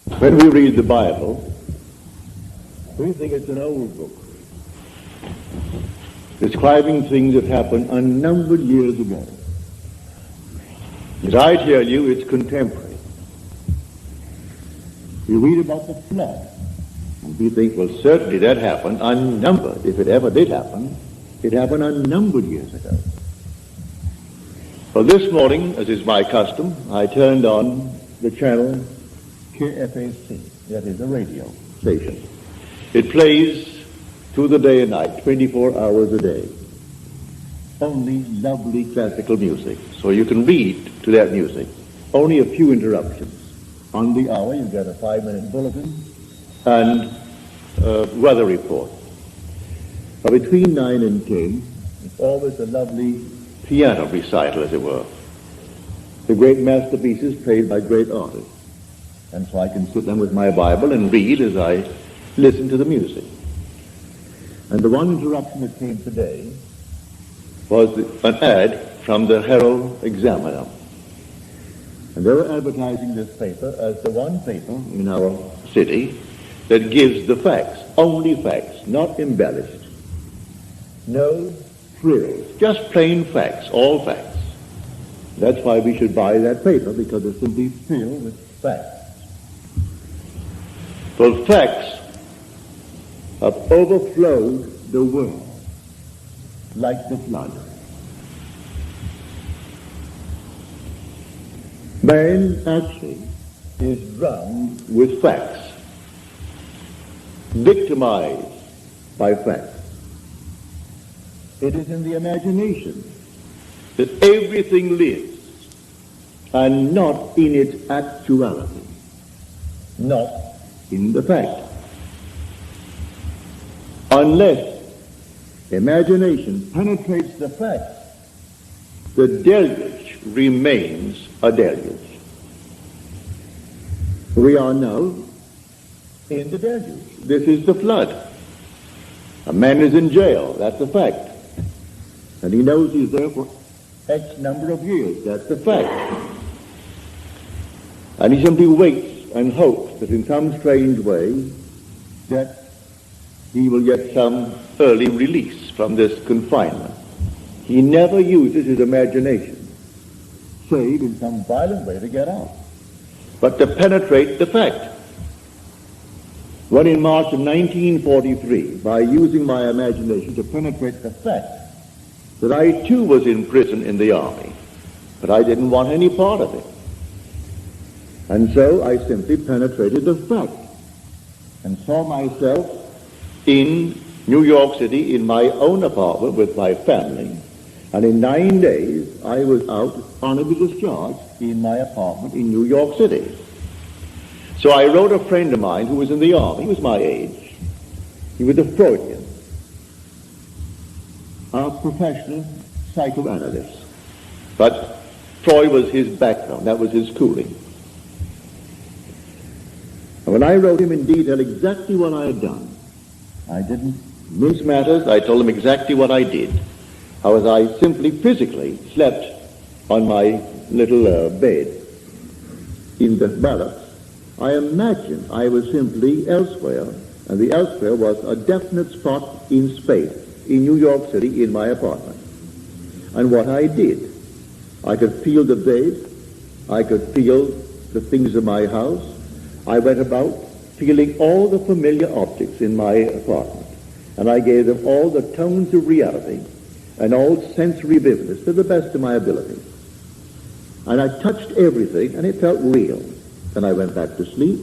When we read the Bible, we think it's an old book, describing things that happened unnumbered years ago. As I tell you, it's contemporary. We read about the flood, and we think, well, certainly that happened unnumbered. If it ever did happen, it happened unnumbered years ago. Well, this morning, as is my custom, I turned on the channel KFAC, that is a radio station. It plays through the day and night, 24 hours a day. Only lovely classical music, so you can read to that music. Only a few interruptions. On the hour, you get a 5-minute bulletin and weather report. But between 9 and 10, it's always a lovely piano recital, as it were. The great masterpieces played by great artists. And so I can sit down with my Bible and read as I listen to the music. And the one interruption that came today was an ad from the Herald Examiner. And they were advertising this paper as the one paper in our city that gives the facts, only facts, not embellished. No frills, just plain facts, all facts. That's why we should buy that paper, because it's simply filled with facts. Well, facts have overflowed the world like the flood. Man actually is drowned with facts, victimized by facts. It is in the imagination that everything lives, and not in its actuality, not in the fact. Unless imagination penetrates the fact, the deluge remains a deluge. We are now in the deluge. This is the flood. A man is in jail, that's a fact. And he knows he's there for X number of years, that's a fact. And he simply waits and hopes that in some strange way that he will get some early release from this confinement. He never uses his imagination, save in some violent way to get out, but to penetrate the fact. When in March of 1943, by using my imagination to penetrate the fact that I too was in prison in the army, but I didn't want any part of it. And so I simply penetrated the fact and saw myself in New York City in my own apartment with my family. And in 9 days, I was out honorably discharged in my apartment in New York City. So I wrote a friend of mine who was in the army. He was my age. He was a Freudian, a professional psychoanalyst. But Freud was his background. That was his schooling. And when I wrote him in detail exactly what I had done, I didn't mince matters. I told him exactly what I did. How as I simply physically slept on my little bed in the barracks, I imagined I was simply elsewhere, and the elsewhere was a definite spot in space, in New York City, in my apartment. And what I did, I could feel the bed, I could feel the things of my house. I went about feeling all the familiar objects in my apartment, and I gave them all the tones of reality and all sensory vividness to the best of my ability. And I touched everything, and it felt real. Then I went back to sleep,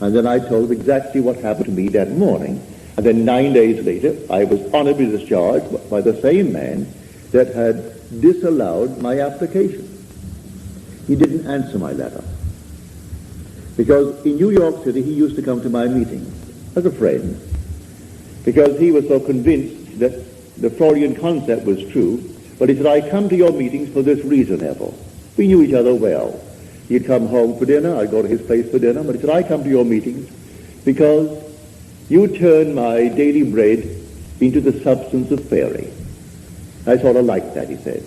and then I told them exactly what happened to me that morning. And then 9 days later, I was honorably discharged by the same man that had disallowed my application. He didn't answer my letter. Because in New York City, he used to come to my meetings as a friend, because he was so convinced that the Freudian concept was true. But he said, I come to your meetings for this reason, Neville. We knew each other well. He'd come home for dinner, I'd go to his place for dinner, but he said, I come to your meetings because you turn my daily bread into the substance of fairy. I sort of like that, he said.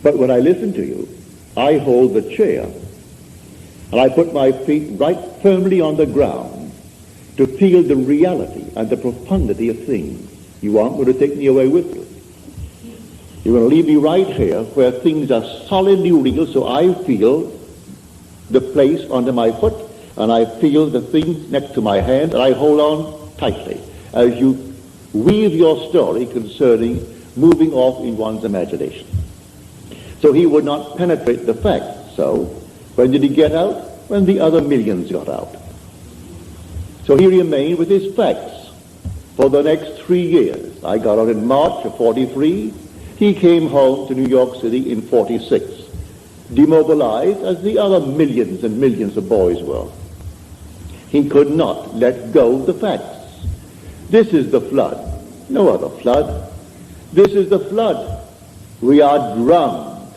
But when I listen to you, I hold the chair And I put my feet right firmly on the ground to feel the reality and the profundity of things. You aren't going to take me away with you. You're going to leave me right here where things are solidly real, so I feel the place under my foot, and I feel the thing next to my hand, and I hold on tightly as you weave your story concerning moving off in one's imagination. So he would not penetrate the facts. So when did he get out? When the other millions got out. So he remained with his facts for the next 3 years. I got out in March of 43. He came home to New York City in 46, demobilized as the other millions and millions of boys were. He could not let go of the facts. This is the flood. No other flood. This is the flood. We are drowned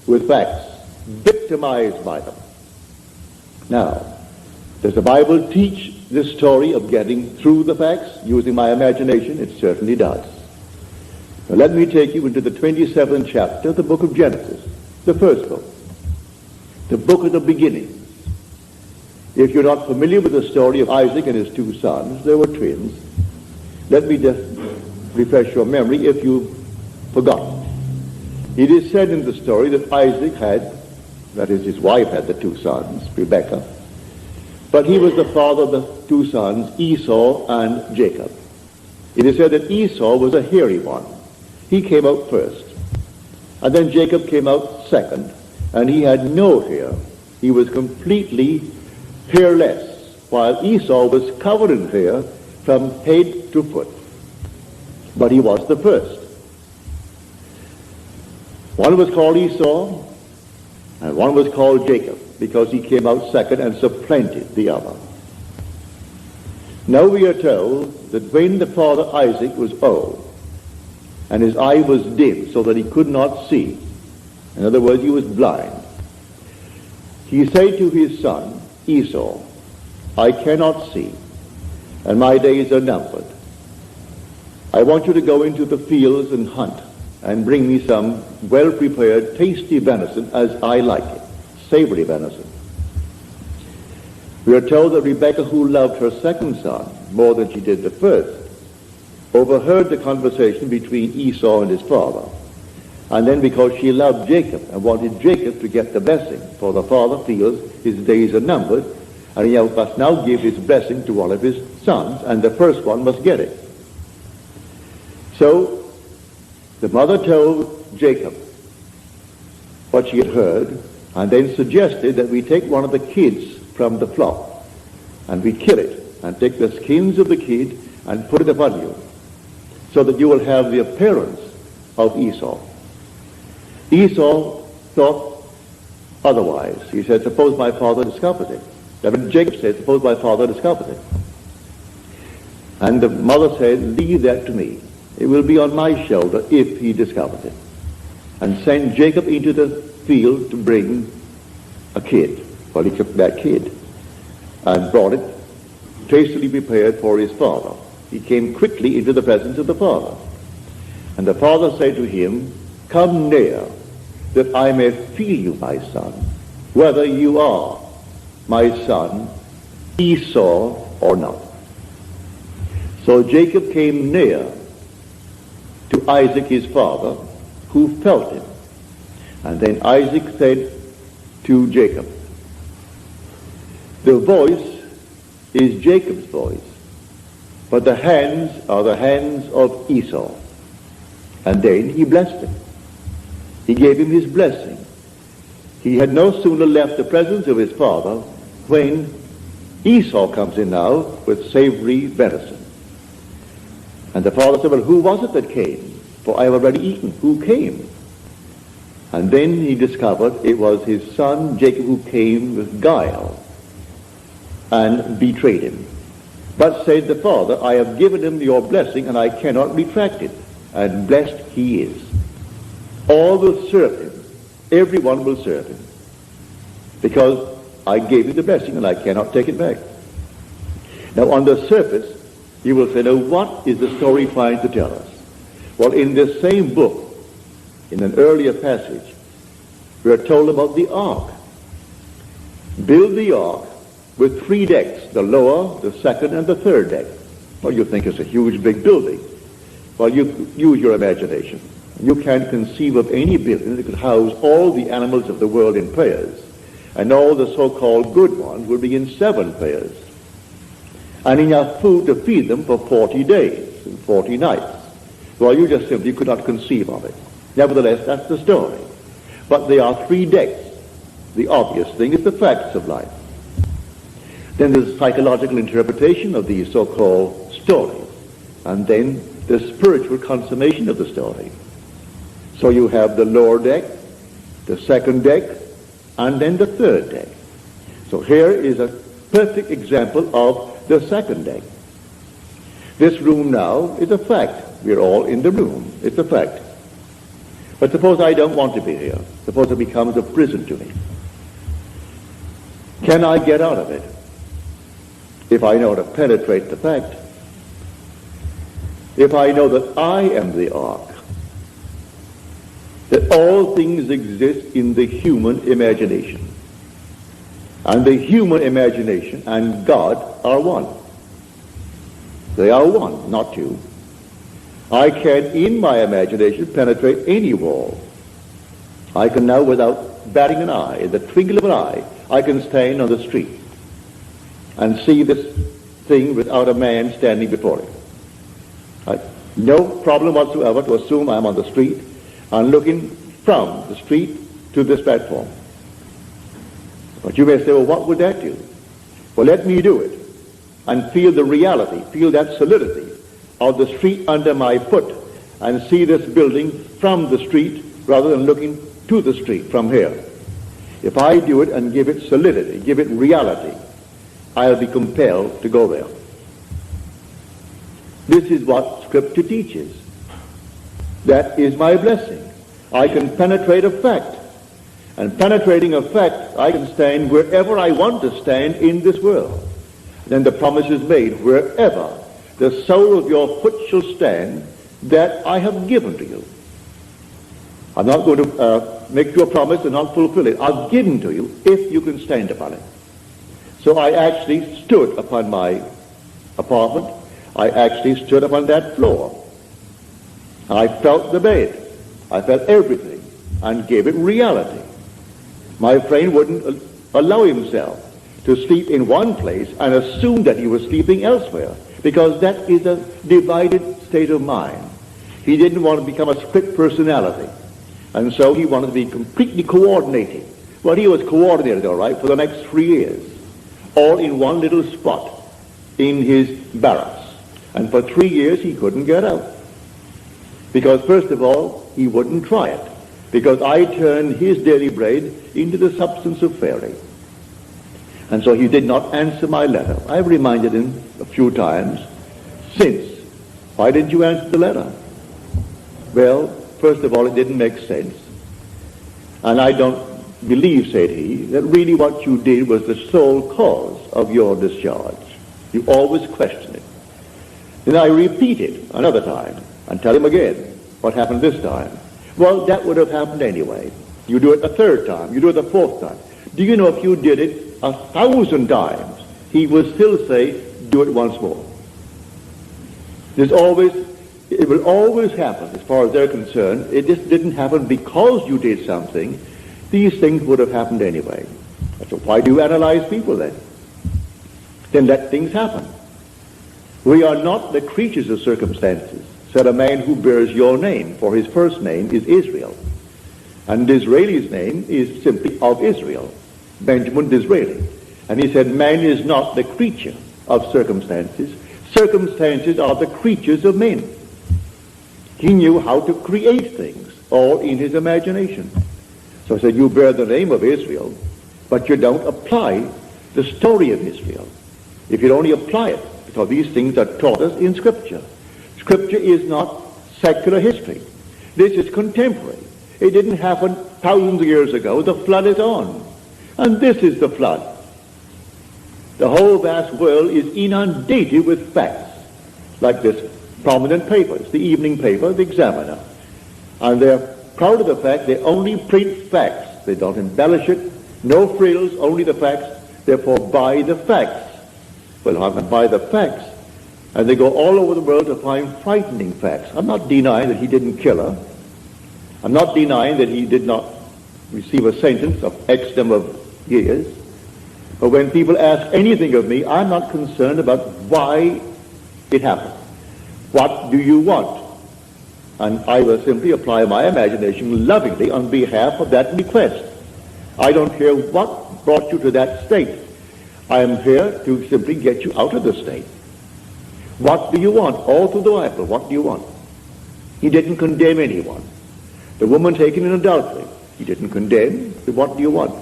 with facts, victimized by them. Now, does the Bible teach this story of getting through the facts using my imagination? It certainly does. Now, let me take you into the 27th chapter of the book of Genesis, the first book, the book of the beginning. If you're not familiar with the story of Isaac and his 2 sons, they were twins. Let me just refresh your memory if you've forgotten. It is said in the story that Isaac had, that is, his wife had the 2 sons, Rebekah, but he was the father of the 2 sons, Esau and Jacob. It is said that Esau was a hairy one. He came out first. And then Jacob came out second, and he had no hair. He was completely hairless, while Esau was covered in hair from head to foot. But he was the first. One was called Esau, and one was called Jacob, because he came out second and supplanted the other. Now we are told that when the father Isaac was old, and his eye was dim so that he could not see, in other words, he was blind, he said to his son Esau, I cannot see, and my days are numbered. I want you to go into the fields and hunt, and bring me some well-prepared, tasty venison as I like it, savory venison. We are told that Rebekah, who loved her second son more than she did the first, overheard the conversation between Esau and his father. And then because she loved Jacob and wanted Jacob to get the blessing, for the father feels his days are numbered, and he must now give his blessing to one of his sons, and the first one must get it. So the mother told Jacob what she had heard, and then suggested that we take one of the kids from the flock, and we kill it, and take the skins of the kid and put it upon you, so that you will have the appearance of Esau. Esau thought otherwise. He said, suppose my father discovers it. Then Jacob said, suppose my father discovers it. And the mother said, leave that to me. It will be on my shoulder if he discovers it. And sent Jacob into the field to bring a kid. Well, he took that kid and brought it tastily prepared for his father. He came quickly into the presence of the father. And the father said to him, come near, that I may feel you, my son, whether you are my son Esau or not. So Jacob came near to Isaac his father, who felt him. And then Isaac said to Jacob, the voice is Jacob's voice, but the hands are the hands of Esau. And then he blessed him. He gave him his blessing. He had no sooner left the presence of his father when Esau comes in now with savory venison. And the father said, well, who was it that came? For I have already eaten. Who came? And then he discovered it was his son Jacob who came with guile and betrayed him. But said the father, I have given him your blessing and I cannot retract it. And blessed he is. All will serve him. Everyone will serve him. Because I gave him the blessing and I cannot take it back. Now on the surface, you will say, now what is the story trying to tell us? Well, in this same book, in an earlier passage, we are told about the ark. build the ark with 3 decks, the lower, the second, and the third deck. Well, you think it's a huge, big building. Well, you use your imagination. You can't conceive of any building that could house all the animals of the world in pairs, and all the so-called good ones would be in 7 pairs, and enough food to feed them for 40 days and 40 nights. Well, you just simply could not conceive of it. Nevertheless, that's the story. But there are 3 decks. The obvious thing is the facts of life. Then there's psychological interpretation of these so-called stories, and then the spiritual consummation of the story. So you have the lower deck, the second deck, and then the third deck. So here is a perfect example of the second deck. This room now is a fact. We're all in the room. It's a fact. But suppose I don't want to be here. Suppose it becomes a prison to me. Can I get out of it if I know to penetrate the fact? If I know that I am the ark, that all things exist in the human imagination, and the human imagination and God are one. They are one, not two. I can, in my imagination, penetrate any wall. I can now, without batting an eye, in the twinkle of an eye, I can stand on the street and see this thing without a man standing before it. No problem whatsoever to assume I'm on the street and looking from the street to this platform. But you may say, well, what would that do? Well, let me do it and feel the reality, feel that solidity of the street under my foot, and see this building from the street rather than looking to the street from here. If I do it and give it solidity, give it reality, I'll be compelled to go there. This is what Scripture teaches. That is my blessing. I can penetrate a fact. And penetrating a fact, I can stand wherever I want to stand in this world. Then the promise is made, wherever the sole of your foot shall stand, that I have given to you. I'm not going to make you a promise and not fulfill it. I've given to you if you can stand upon it. So I actually stood upon my apartment. I actually stood upon that floor. I felt the bed. I felt everything and gave it reality. My friend wouldn't allow himself to sleep in one place and assume that he was sleeping elsewhere, because that is a divided state of mind. He didn't want to become a split personality, and so he wanted to be completely coordinating. Well, he was coordinated, all right, for the next 3 years, all in one little spot in his barracks. And for 3 years he couldn't get out. Because first of all, he wouldn't try it. Because I turned his daily bread into the substance of fairy. And so he did not answer my letter. I've reminded him a few times since. Why didn't you answer the letter? Well, first of all, it didn't make sense. And I don't believe, said he, that really what you did was the sole cause of your discharge. You always question it. Then I repeat it another time and tell him again what happened this time. Well, that would have happened anyway. You do it a third time. You do it a fourth time. Do you know if you did it 1,000 times, he would still say, do it once more. It will always happen as far as they're concerned. It just didn't happen because you did something. These things would have happened anyway. So why do you analyze people then? Then let things happen. We are not the creatures of circumstances, said a man who bears your name, for his first name is Israel. And Disraeli's name is simply of Israel, Benjamin Disraeli. And he said, man is not the creature of circumstances. Circumstances are the creatures of men. He knew how to create things, all in his imagination. So he said, you bear the name of Israel, but you don't apply the story of Israel. If you only apply it, because these things are taught us in Scripture. Scripture is not secular history. This is contemporary. It didn't happen thousands of years ago. The flood is on. And this is the flood. The whole vast world is inundated with facts, like this prominent paper. It's the evening paper, the Examiner. And they're proud of the fact they only print facts. They don't embellish it. No frills, only the facts. Therefore, buy the facts. Well, I can buy the facts. And they go all over the world to find frightening facts. I'm not denying that he didn't kill her. I'm not denying that he did not receive a sentence of X number of years. But when people ask anything of me, I'm not concerned about why it happened. What do you want? And I will simply apply my imagination lovingly on behalf of that request. I don't care what brought you to that state. I am here to simply get you out of the state. What do you want? All through the Bible, what do you want? He didn't condemn anyone. The woman taken in adultery, he didn't condemn. What do you want?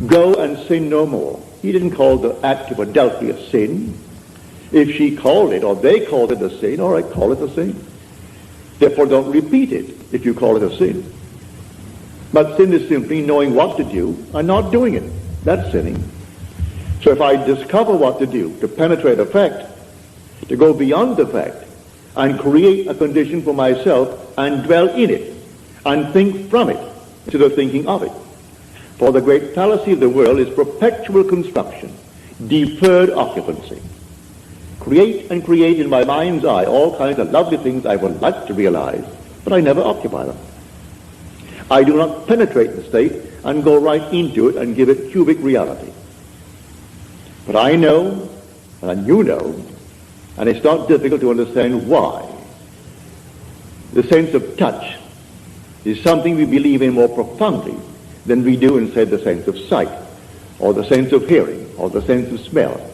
Go and sin no more. He didn't call the act of adultery a sin. If she called it, or they called it a sin, all right, call it a sin. Therefore, don't repeat it if you call it a sin. But sin is simply knowing what to do and not doing it. That's sinning. So if I discover what to do, to penetrate a fact, to go beyond the fact, and create a condition for myself, and dwell in it, and think from it, instead of thinking of it. For the great fallacy of the world is perpetual construction, deferred occupancy. Create and create in my mind's eye all kinds of lovely things I would like to realize, but I never occupy them. I do not penetrate the state and go right into it and give it cubic reality. But I know, and you know, and it's not difficult to understand why. The sense of touch is something we believe in more profoundly than we do in, say, the sense of sight, or the sense of hearing, or the sense of smell.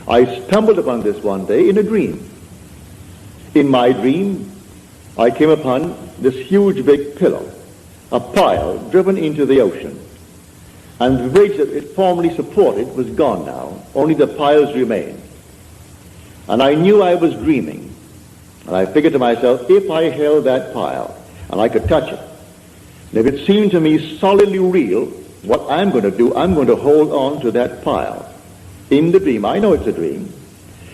I stumbled upon this one day in a dream. In my dream, I came upon this huge big pillar, a pile driven into the ocean. And the bridge that it formerly supported was gone now. Only the piles remained. And I knew I was dreaming. And I figured to myself, if I held that pile and I could touch it, and if it seemed to me solidly real, what I'm going to do, I'm going to hold on to that pile. In the dream, I know it's a dream,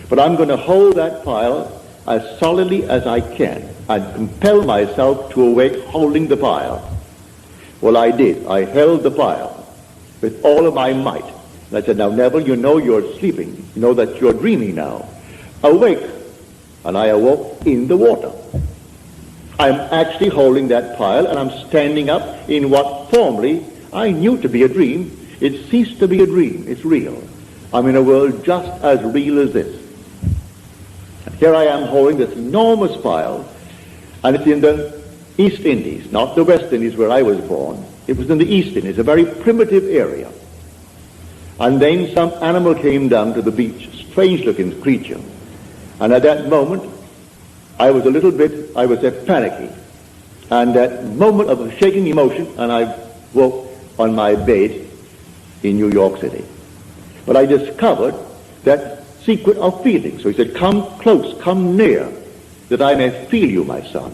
but I'm going to hold that pile as solidly as I can and compel myself to awake holding the pile. Well, I did. I held the pile with all of my might. And I said, now, Neville, you know you're sleeping. You know that you're dreaming now. Awake. And I awoke in the water. I'm actually holding that pile, and I'm standing up in what formerly I knew to be a dream. It ceased to be a dream. It's real. I'm in a world just as real as this. And here I am holding this enormous pile, and it's in the East Indies, not the West Indies where I was born. It was in the East Indies, a very primitive area. And then some animal came down to the beach, strange-looking creature. And at that moment, I was a little bit, I would say, panicky. And that moment of a shaking emotion, and I woke on my bed in New York City. But I discovered that secret of feeling. So he said, come close, come near, that I may feel you, my son.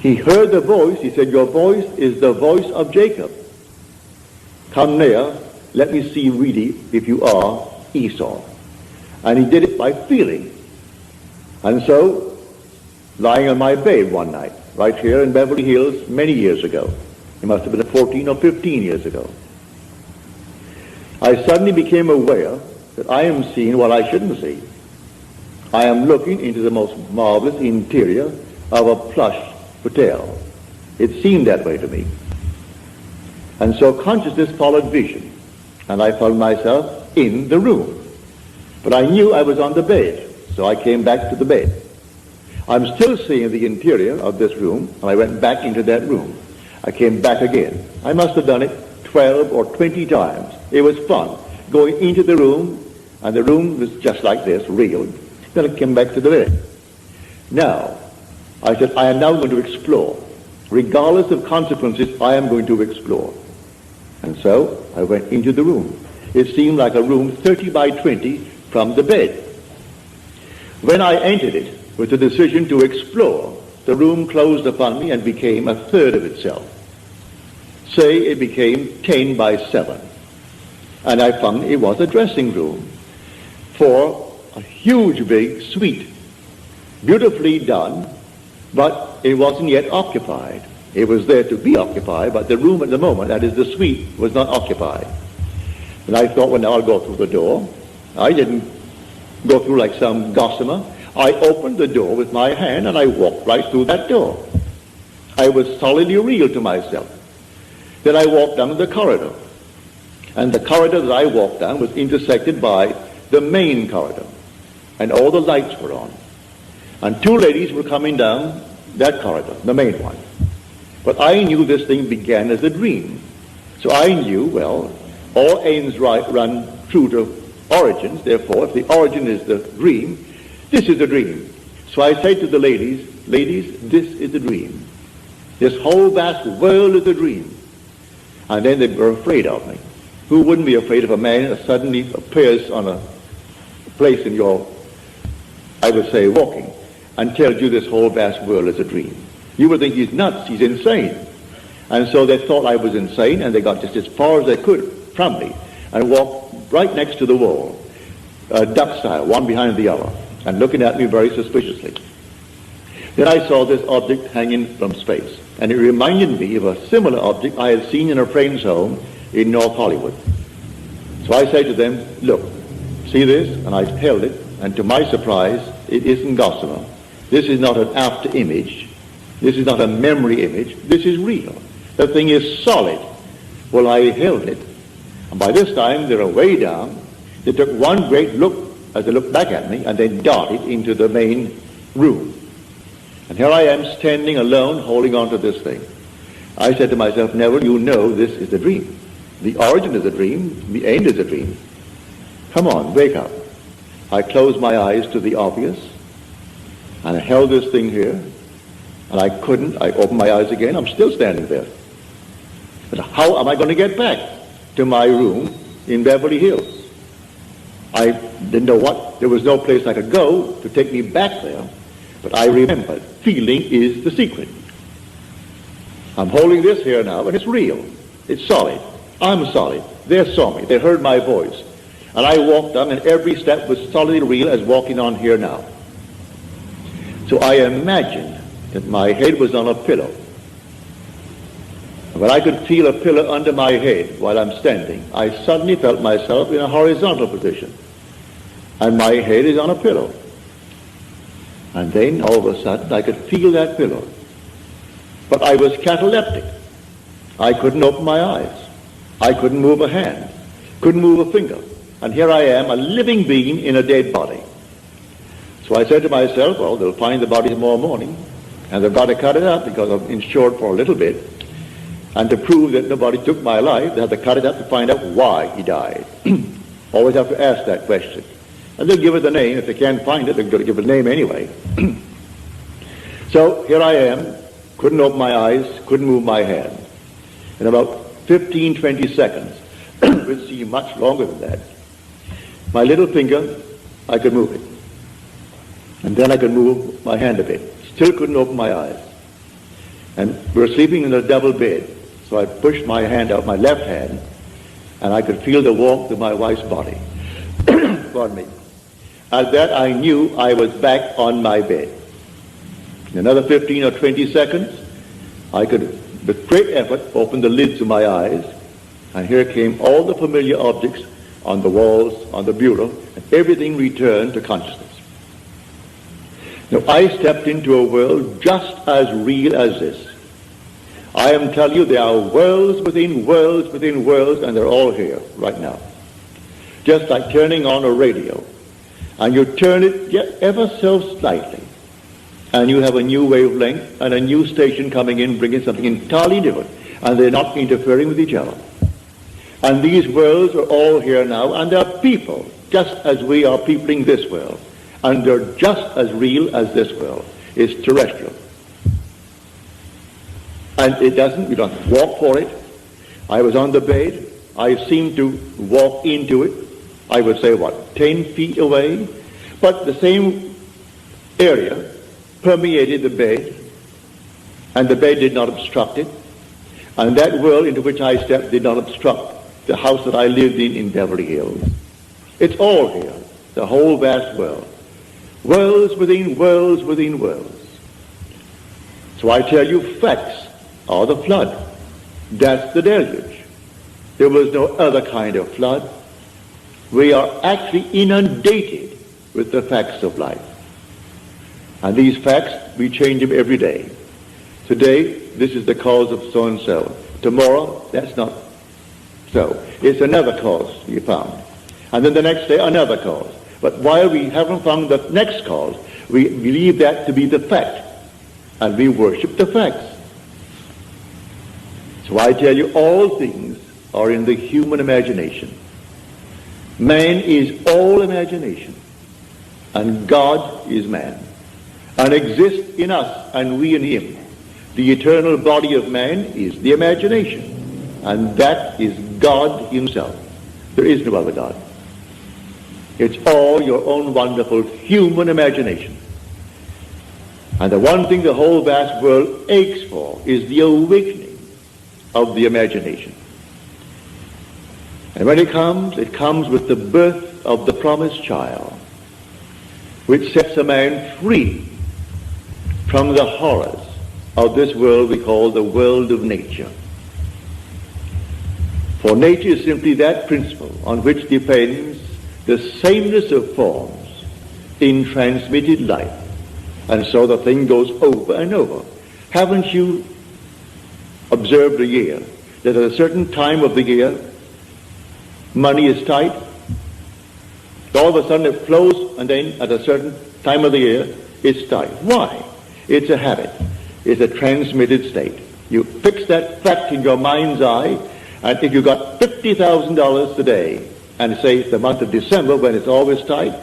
He heard the voice. He said, your voice is the voice of Jacob. Come near, let me see really if you are Esau. And he did it by feeling. And so, lying on my bed one night, right here in Beverly Hills, many years ago, it must have been 14 or 15 years ago, I suddenly became aware that I am seeing what I shouldn't see. I am looking into the most marvelous interior of a plush hotel. It seemed that way to me. And so consciousness followed vision, and I found myself in the room. But I knew I was on the bed, so I came back to the bed. I'm still seeing the interior of this room, and I went back into that room. I came back again. I must have done it 12 or 20 times. It was fun, going into the room, and the room was just like this, real. Then I came back to the bed. Now, I said, I am now going to explore. Regardless of consequences, I am going to explore. And so I went into the room. It seemed like a room 30 by 20 from the bed. When I entered it with the decision to explore, the room closed upon me and became a third of itself. Say it became 10 by 7. And I found it was a dressing room for a huge big suite, beautifully done, but it wasn't yet occupied. It was there to be occupied, but the room at the moment, that is the suite, was not occupied. And I thought, well, now I'll go through the door. I didn't go through like some gossamer. I opened the door with my hand and I walked right through that door. I was solidly real to myself. Then I walked down the corridor. And the corridor that I walked down was intersected by the main corridor. And all the lights were on. And two ladies were coming down that corridor, the main one. But I knew this thing began as a dream. So I knew, well, all aims run true to origins. Therefore, if the origin is the dream, this is the dream. So I said to the ladies, ladies, this is the dream. This whole vast world is a dream. And then they were afraid of me. Who wouldn't be afraid if a man suddenly appears on a place in your, I would say, walking, and tells you this whole vast world is a dream? You would think he's nuts, he's insane. And so they thought I was insane, and they got just as far as they could from me, and walked right next to the wall, duck style, one behind the other, and looking at me very suspiciously. Then I saw this object hanging from space, and it reminded me of a similar object I had seen in a friend's home in North Hollywood. So I said to them, look, see this? And I held it, and to my surprise, it isn't gossamer. This is not an after image. This is not a memory image. This is real. The thing is solid. Well, I held it, and by this time they were way down. They took one great look as they looked back at me, and they darted into the main room. And here I am standing alone, holding on to this thing. I said to myself, Neville, you know this is a dream. The origin is a dream. The end is a dream. Come on, wake up. I closed my eyes to the obvious, and I held this thing here, and I couldn't. I opened my eyes again. I'm still standing there. But how am I going to get back to my room in Beverly Hills? I didn't know what. There was no place I could go to take me back there. But I remembered, feeling is the secret. I'm holding this here now, and it's real. It's solid. I'm solid. They saw me. They heard my voice. And I walked on, and every step was solidly real as walking on here now. So I imagined that my head was on a pillow. And when I could feel a pillow under my head while I'm standing, I suddenly felt myself in a horizontal position. And my head is on a pillow. And then, all of a sudden, I could feel that pillow. But I was cataleptic. I couldn't open my eyes. I couldn't move a hand. Couldn't move a finger. And here I am, a living being in a dead body. So I said to myself, well, they'll find the body tomorrow morning, and they've got to cut it up because I'm insured for a little bit. And to prove that nobody took my life, they have to cut it up to find out why he died. Always have to ask that question. And they'll give it a name. If they can't find it, they're going to give it a name anyway. So here I am, couldn't open my eyes, couldn't move my hand. In about 15, 20 seconds, which seemed much longer than that, my little finger, I could move it. And then I could move my hand a bit. Still couldn't open my eyes. And we were sleeping in a double bed. So I pushed my hand out, my left hand, and I could feel the warmth of my wife's body. Pardon me. At that, I knew I was back on my bed. In another 15 or 20 seconds, I could, with great effort, open the lids of my eyes, and here came all the familiar objects on the walls, on the bureau, and everything returned to consciousness. Now, I stepped into a world just as real as this. I am telling you, there are worlds within worlds within worlds, and they're all here right now. Just like turning on a radio. And you turn it ever so slightly, and you have a new wavelength and a new station coming in, bringing something entirely different, and they're not interfering with each other. And these worlds are all here now, and there are people, just as we are peopling this world, and they're just as real as this world. It's terrestrial. And it doesn't, you don't walk for it. I was on the bed. I seemed to walk into it. I would say, 10 feet away? But the same area permeated the bed, and the bed did not obstruct it. And that world into which I stepped did not obstruct the house that I lived in Beverly Hills. It's all here, the whole vast world. Worlds within worlds within worlds. So I tell you, facts or the flood. That's the deluge. There was no other kind of flood. We are actually inundated with the facts of life. And these facts, we change them every day. Today, this is the cause of so-and-so. Tomorrow, that's not so. It's another cause you found. And then the next day, another cause. But while we haven't found the next cause, we believe that to be the fact. And we worship the facts. So I tell you, all things are in the human imagination. Man is all imagination. And God is man. And exists in us, and we in him. The eternal body of man is the imagination. And that is God himself. There is no other God. It's all your own wonderful human imagination. And the one thing the whole vast world aches for is the awakening of the imagination. And when it comes with the birth of the promised child, which sets a man free from the horrors of this world we call the world of nature. For nature is simply that principle on which depends the sameness of forms in transmitted life. And so the thing goes over and over. Haven't you observed a year that at a certain time of the year money is tight? All of a sudden it flows, and then at a certain time of the year it's tight. Why? It's a habit. It's a transmitted state. You fix that fact in your mind's eye, and if you got $50,000 today, and say it's the month of December when it's always tight,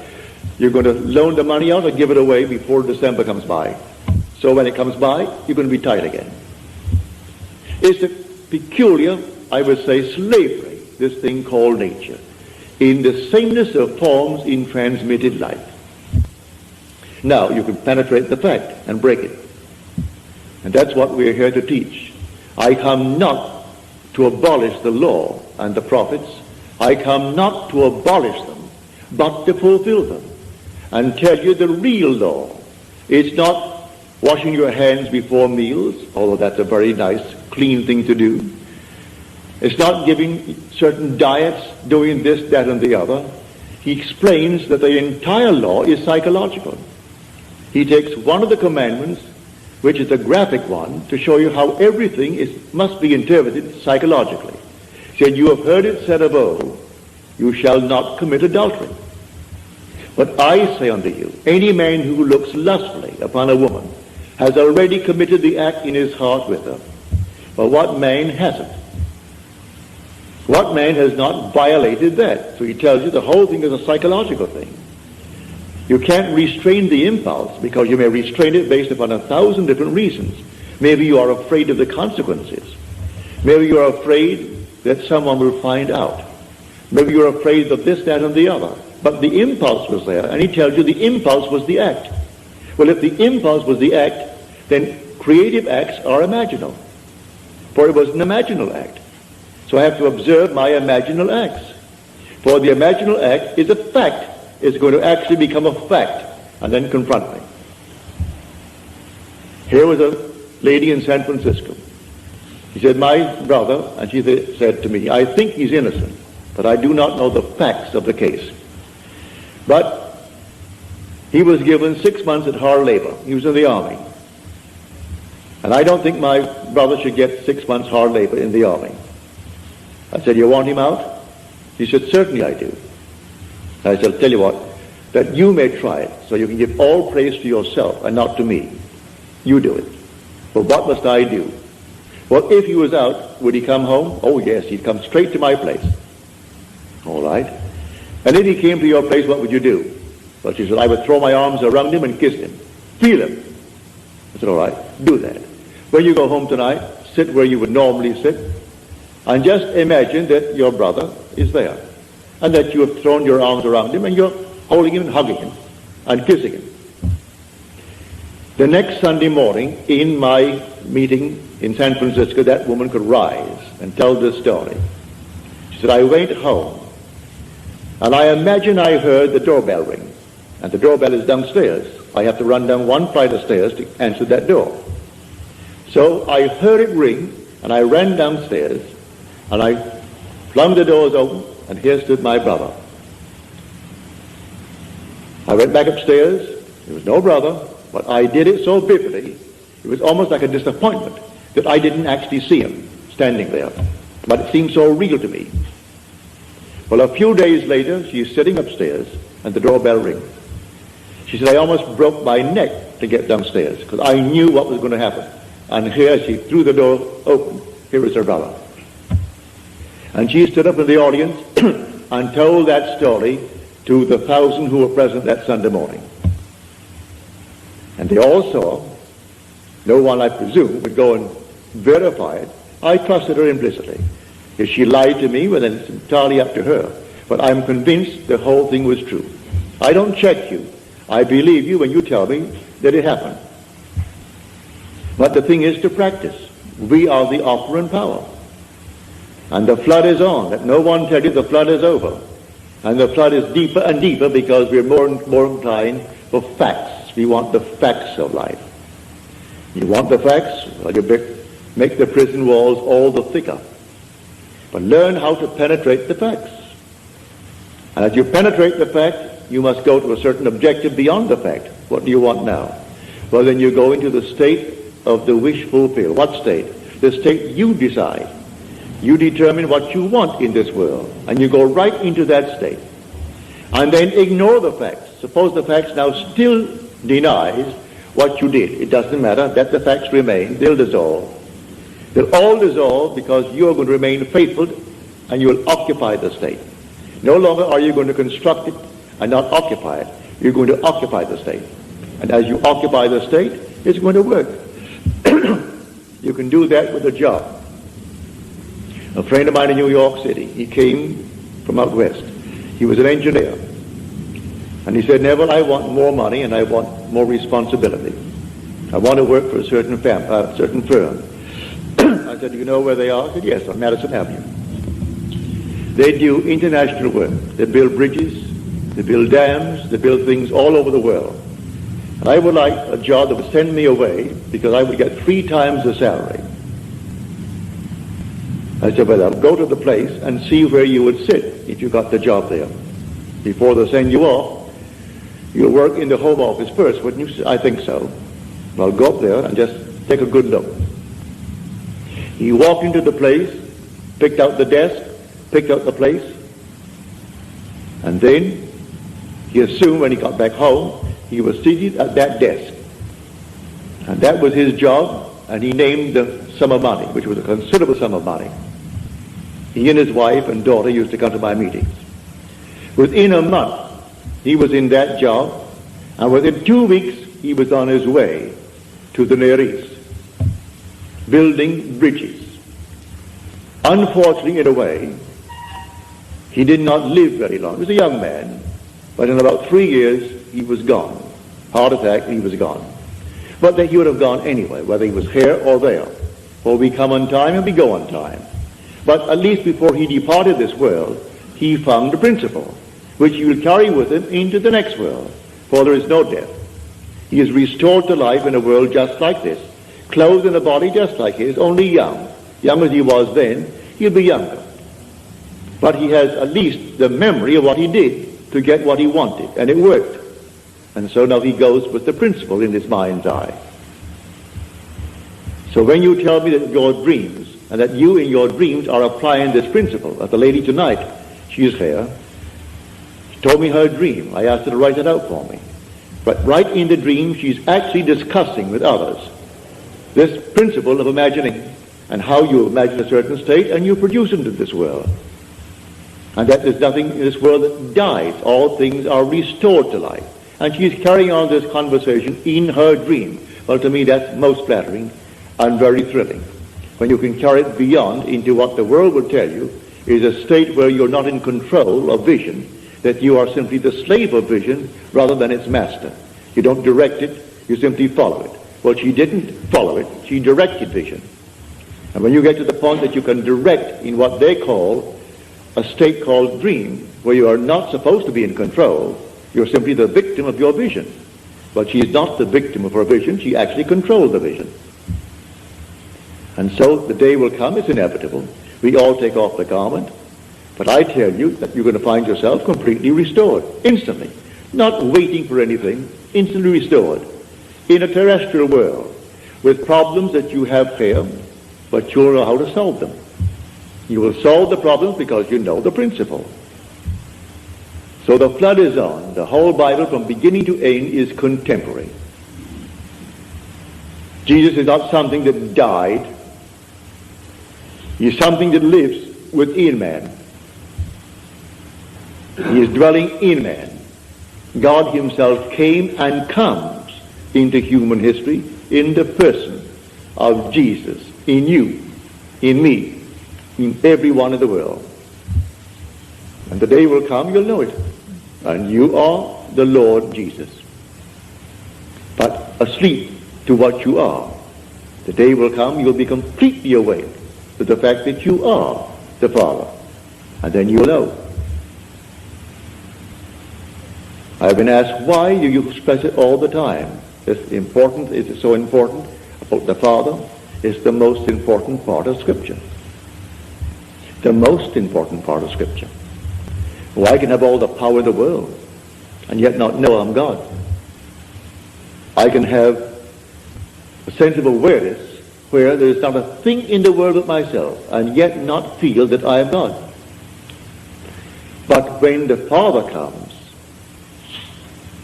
you're going to loan the money out or give it away before December comes by. So when it comes by, you're going to be tight again. It's a peculiar, I would say, slavery, this thing called nature, in the sameness of forms in transmitted life. Now, you can penetrate the fact and break it. And that's what we're here to teach. I come not to abolish the law and the prophets. I come not to abolish them, but to fulfill them. And tell you the real law. It's not washing your hands before meals, although that's a very nice, clean thing to do. It's not giving certain diets, doing this, that, and the other. He explains that the entire law is psychological. He takes one of the commandments, which is a graphic one, to show you how everything must be interpreted psychologically. He said, you have heard it said of old, you shall not commit adultery. But I say unto you, any man who looks lustfully upon a woman has already committed the act in his heart with her. But what man hasn't? What man has not violated that? So he tells you the whole thing is a psychological thing. You can't restrain the impulse because you may restrain it based upon 1,000 different reasons. Maybe you are afraid of the consequences. Maybe you are afraid that someone will find out. Maybe you're afraid of this, that, and the other. But the impulse was there, and he tells you the impulse was the act. Well, if the impulse was the act, then creative acts are imaginal. For it was an imaginal act. So I have to observe my imaginal acts. For the imaginal act is a fact. It's going to actually become a fact and then confront me. Here was a lady in San Francisco. She said, my brother, and she said to me, I think he's innocent, but I do not know the facts of the case. But he was given 6 months at hard labor. He was in the army. And I don't think my brother should get 6 months hard labor in the army. I said, you want him out? He said, certainly I do. I said, I'll tell you what, that you may try it, so you can give all praise to yourself and not to me. You do it. But what must I do? Well, if he was out, would he come home? Oh, yes, he'd come straight to my place. All right. And if he came to your place, what would you do? Well, she said, I would throw my arms around him and kiss him. Feel him. I said, all right, do that. When you go home tonight, sit where you would normally sit, and just imagine that your brother is there, and that you have thrown your arms around him, and you're holding him and hugging him and kissing him. The next Sunday morning, in my meeting in San Francisco, that woman could rise and tell this story. She said, I went home, and I imagine I heard the doorbell ring, and the doorbell is downstairs. I have to run down one flight of stairs to answer that door. So I heard it ring, and I ran downstairs, and I flung the doors open, and here stood my brother. I went back upstairs. There was no brother, but I did it so vividly, it was almost like a disappointment that I didn't actually see him standing there. But it seemed so real to me. Well, a few days later, she's sitting upstairs, and the doorbell rings. She said, I almost broke my neck to get downstairs, because I knew what was going to happen. And here she threw the door open. Here is her brother. And she stood up in the audience and told that story to the 1,000 who were present that Sunday morning. And they all saw. No one, I presume, would go and verify it. I trusted her implicitly. If she lied to me, well, then it's entirely up to her. But I'm convinced the whole thing was true. I don't check you. I believe you when you tell me that it happened. But the thing is to practice. We are the operant power. And the flood is on. Let no one tell you the flood is over. And the flood is deeper and deeper because we're more and more inclined for facts. We want the facts of life. You want the facts? Well, you make the prison walls all the thicker. But learn how to penetrate the facts. And as you penetrate the fact, you must go to a certain objective beyond the fact. What do you want now? Well, then you go into the state of the wish fulfilled. What state? The state you decide. You determine what you want in this world. And you go right into that state. And then ignore the facts. Suppose the facts now still denies what you did. It doesn't matter. Let the facts remain. They'll dissolve. They'll all dissolve because you are going to remain faithful and you will occupy the state. No longer are you going to construct it and not occupy it. You're going to occupy the state. And as you occupy the state, it's going to work. You can do that with a job. A friend of mine in New York City, he came from out west. He was an engineer. And he said, Neville, I want more money and I want more responsibility. I want to work for a certain firm. I said, do you know where they are? He said, yes, on Madison Avenue. They do international work. They build bridges, they build dams, they build things all over the world. And I would like a job that would send me away because I would get 3 times the salary. I said, well, I'll go to the place and see where you would sit if you got the job there. Before they send you off, you'll work in the Home Office first, wouldn't you? I think so. Well, go up there and just take a good look. He walked into the place, picked out the desk, picked out the place, and then he assumed when he got back home, he was seated at that desk. And that was his job, and he named the sum of money, which was a considerable sum of money. He and his wife and daughter used to come to my meetings. Within a month, he was in that job, and within 2 weeks, he was on his way to the Near East, building bridges. Unfortunately, in a way, he did not live very long. He was a young man, but in about 3 years, he was gone. Heart attack, he was gone. But that he would have gone anyway, whether he was here or there. For we come on time and we go on time. But at least before he departed this world, he found the principle, which he will carry with him into the next world. For there is no death. He is restored to life in a world just like this, clothed in a body just like his, only young. Young as he was then, he'll be younger. But he has at least the memory of what he did to get what he wanted, and it worked. And so now he goes with the principle in his mind's eye. So when you tell me that your dreams, and that you in your dreams are applying this principle, like the lady tonight, she is here, she told me her dream. I asked her to write it out for me. But right in the dream, she's actually discussing with others this principle of imagining and how you imagine a certain state and you produce it into this world. And that there's nothing in this world that dies. All things are restored to life. And she's carrying on this conversation in her dream. Well, to me, that's most flattering and very thrilling. When you can carry it beyond into what the world will tell you is a state where you're not in control of vision, that you are simply the slave of vision rather than its master. You don't direct it, you simply follow it. Well, she didn't follow it, she directed vision. And when you get to the point that you can direct in what they call a state called dream, where you are not supposed to be in control, you're simply the victim of your vision. But she is not the victim of her vision, she actually controlled the vision. And so the day will come, it's inevitable. We all take off the garment. But I tell you that you're going to find yourself completely restored, instantly. Not waiting for anything, instantly restored. In a terrestrial world, with problems that you have here, but you'll know how to solve them. You will solve the problems because you know the principle. So the flood is on. The whole Bible from beginning to end is contemporary. Jesus is not something that died. He is something that lives within man. He is dwelling in man. God himself came and comes into human history in the person of Jesus, in you, in me, in everyone in the world. And the day will come, you'll know it. And you are the Lord Jesus. But asleep to what you are. The day will come, you'll be completely awake to the fact that you are the Father. And then you'll know. I've been asked, why do you express it all the time? It's important, it's so important about the Father. It's the most important part of Scripture. The most important part of Scripture. Well, I can have all the power in the world and yet not know I'm God. I can have a sense of awareness where there is not a thing in the world but myself and yet not feel that I am God. But when the Father comes,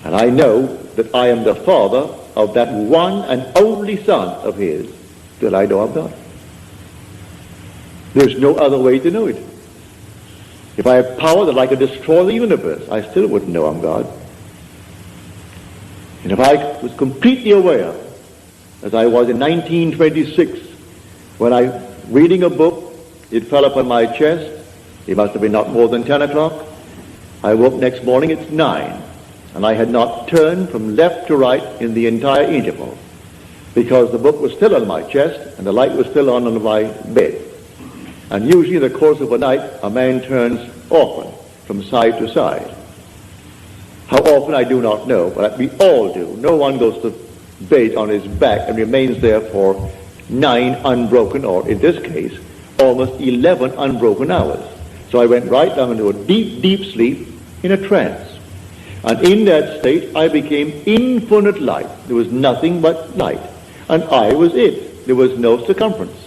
and I know that I am the Father of that one and only Son of his, that I know I'm God. There's no other way to know it. If I have power that I could destroy the universe, I still wouldn't know I'm God. And if I was completely aware, as I was in 1926, when I, reading a book, it fell upon my chest. It must have been not more than 10 o'clock. I woke next morning, it's 9. And I had not turned from left to right in the entire interval, because the book was still on my chest and the light was still on my bed. And usually in the course of a night, a man turns often from side to side. How often I do not know, but we all do. No one goes to bed on his back and remains there for 9 unbroken, or in this case, almost 11 unbroken hours. So I went right down into a deep, deep sleep in a trance. And in that state, I became infinite light. There was nothing but light. And I was it. There was no circumference.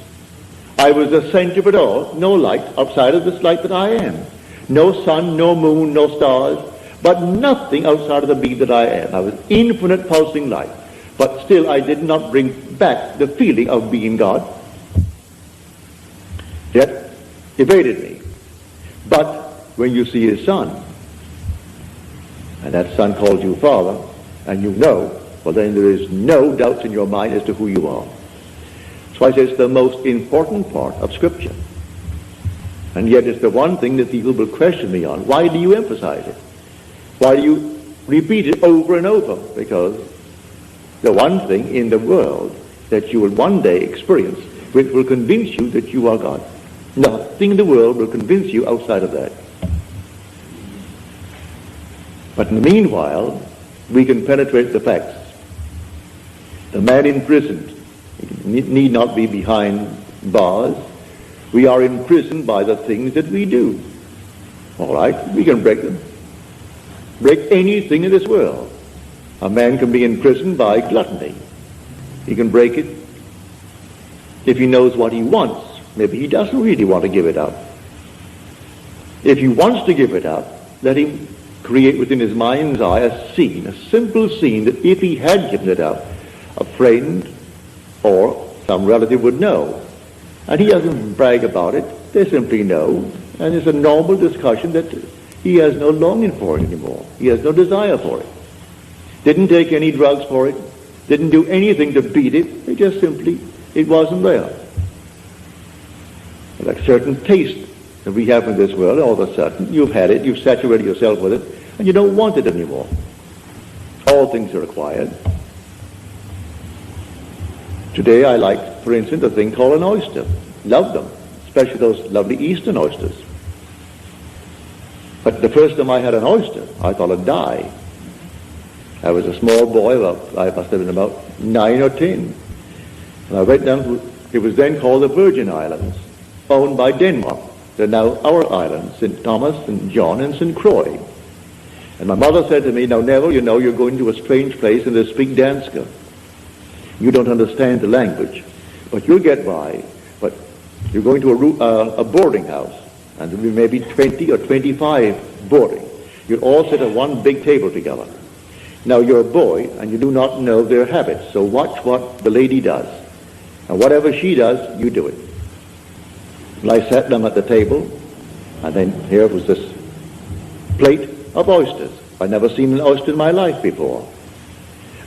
I was the center of it all. No light outside of this light that I am. No sun, no moon, no stars, but nothing outside of the being that I am. I was infinite pulsing light. But still, I did not bring back the feeling of being God. That evaded me. But when you see his Son, and that Son calls you Father, and you know, well then there is no doubts in your mind as to who you are. So I say it's the most important part of Scripture. And yet it's the one thing that people will question me on. Why do you emphasize it? Why do you repeat it over and over? Because the one thing in the world that you will one day experience which will convince you that you are God. Nothing in the world will convince you outside of that. But in the meanwhile, we can penetrate the facts. The man imprisoned need not be behind bars. We are imprisoned by the things that we do. All right, we can break them. Break anything in this world. A man can be imprisoned by gluttony. He can break it if he knows what he wants. Maybe he doesn't really want to give it up. If he wants to give it up, let him create within his mind's eye a scene, a simple scene that if he had given it up, a friend or some relative would know. And he doesn't brag about it. They simply know. And it's a normal discussion that he has no longing for it anymore. He has no desire for it. Didn't take any drugs for it. Didn't do anything to beat it. It just simply, it wasn't there. Like certain taste that we have in this world, all of a sudden, you've had it, you've saturated yourself with it, and you don't want it anymore. All things are required. Today I like, for instance, a thing called an oyster. Love them, especially those lovely Eastern oysters. But the first time I had an oyster, I thought I'd die. I was a small boy, I must have been about 9 or 10. And I went down to It was then called the Virgin Islands, owned by Denmark. They're now our islands, St. Thomas, St. John, and St. Croix. And my mother said to me, now, Neville, you know, you're going to a strange place and they speak Danska. You don't understand the language, but you'll get by. But you're going to a boarding house, and there'll be maybe 20 or 25 boarding. You'll all sit at one big table together. Now, you're a boy, and you do not know their habits, so watch what the lady does. And whatever she does, you do it. And I sat down at the table, and then here was this plate of oysters. I'd never seen an oyster in my life before.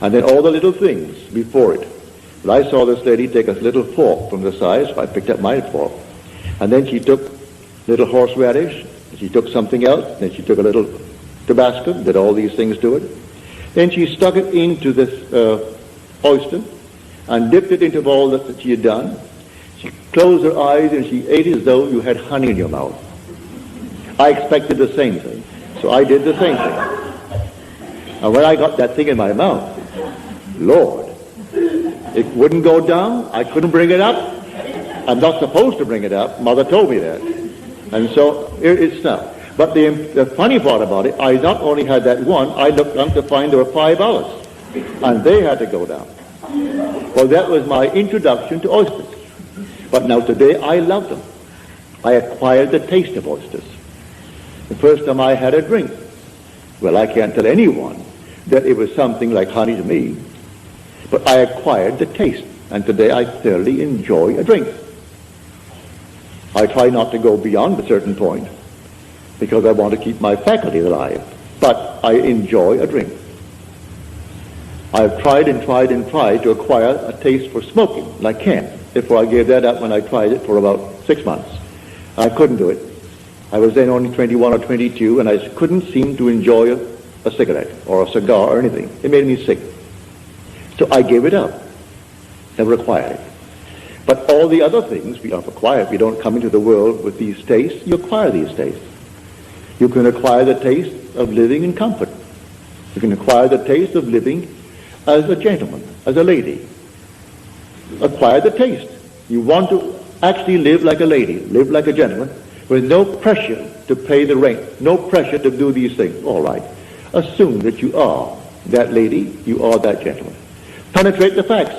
And then all the little things before it. But I saw this lady take a little fork from the side, so I picked up my fork. And then she took little horseradish, she took something else, then she took a little Tabasco, did all these things to it. Then she stuck it into this oyster and dipped it into all that she had done. She closed her eyes and she ate as though you had honey in your mouth. I expected the same thing, so I did the same thing. And when I got that thing in my mouth, Lord, it wouldn't go down. I couldn't bring it up. I'm not supposed to bring it up. Mother told me that. And so it's now. But the funny part about it, I not only had that one, I looked up to find there were 5 others. And they had to go down. Well, that was my introduction to oysters. But now today I love them. I acquired the taste of oysters. The first time I had a drink, well, I can't tell anyone that it was something like honey to me. But I acquired the taste, and today I thoroughly enjoy a drink. I try not to go beyond a certain point, because I want to keep my faculty alive. But I enjoy a drink. I've tried and tried and tried to acquire a taste for smoking, and I can't. Therefore, I gave that up when I tried it for about 6 months. I couldn't do it. I was then only 21 or 22, and I couldn't seem to enjoy a cigarette or a cigar or anything. It made me sick. So I gave it up. Never acquired it. But all the other things we have acquired. We don't come into the world with these tastes. You acquire these tastes. You can acquire the taste of living in comfort. You can acquire the taste of living as a gentleman, as a lady. Acquire the taste. You want to actually live like a lady, live like a gentleman, with no pressure to pay the rent, no pressure to do these things. All right. Assume that you are that lady, you are that gentleman. Penetrate the facts.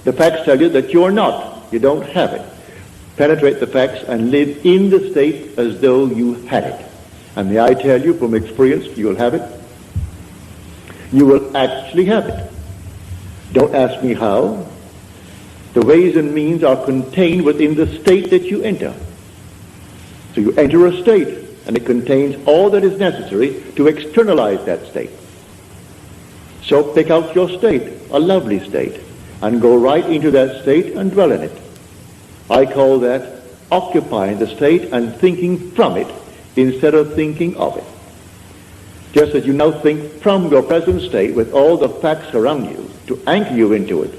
The facts tell you that you are not. You don't have it. Penetrate the facts and live in the state as though you had it. And may I tell you from experience, you will have it. You will actually have it. Don't ask me how. The ways and means are contained within the state that you enter. So you enter a state, and it contains all that is necessary to externalize that state. So pick out your state, a lovely state, and go right into that state and dwell in it. I call that occupying the state and thinking from it instead of thinking of it. Just as you now think from your present state with all the facts around you to anchor you into it,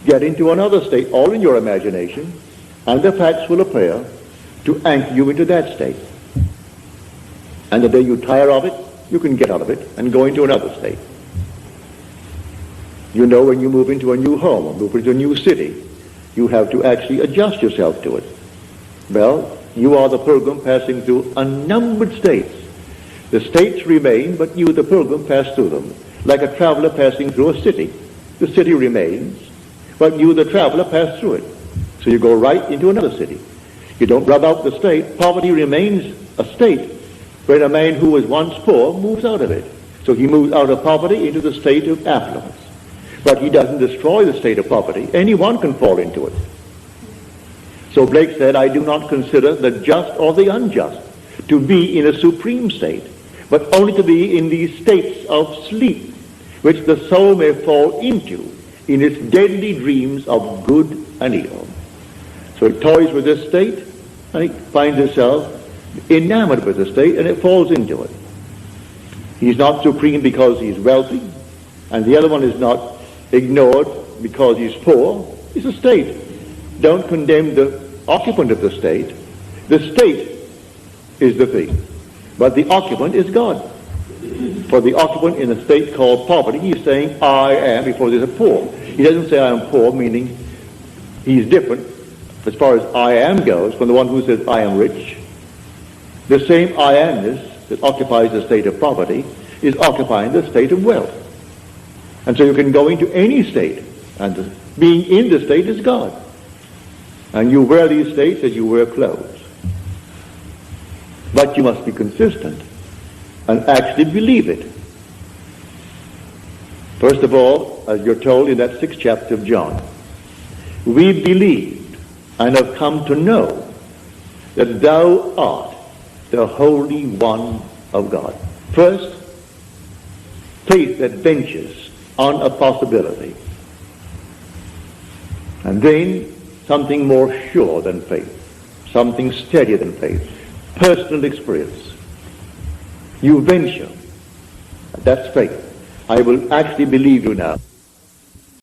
get into another state, all in your imagination, and the facts will appear to anchor you into that state. And the day you tire of it, you can get out of it and go into another state. You know, when you move into a new home or move into a new city, you have to actually adjust yourself to it. Well, you are the pilgrim passing through unnumbered states. The states remain, but you, the pilgrim, pass through them, like a traveler passing through a city. The city remains, but you, the traveler, pass through it. So you go right into another city. You don't rub out the state. Poverty remains a state, when a man who was once poor moves out of it. So he moves out of poverty into the state of affluence. But he doesn't destroy the state of poverty. Anyone can fall into it. So Blake said, I do not consider the just or the unjust to be in a supreme state, but only to be in these states of sleep, which the soul may fall into in its deadly dreams of good and evil. So it toys with this state, and it finds itself enamored with the state, and it falls into it. He's not supreme because he's wealthy, and the other one is not ignored because he's poor. It's a state. Don't condemn the occupant of the state. The state is the thing, but the occupant is God. For the occupant in a state called poverty, he's saying, I am, before there's a poor. He doesn't say I am poor, meaning he's different as far as I am goes, from the one who says I am rich, the same I amness that occupies the state of poverty is occupying the state of wealth. And so you can go into any state, and being in the state is God. And you wear these states as you wear clothes. But you must be consistent and actually believe it. First of all, as you're told in that 6th chapter of John, we believed and have come to know that thou art the Holy One of God. First, faith that ventures on a possibility. And then something more sure than faith, something steadier than faith, personal experience. You venture. That's faith. I will actually believe you now.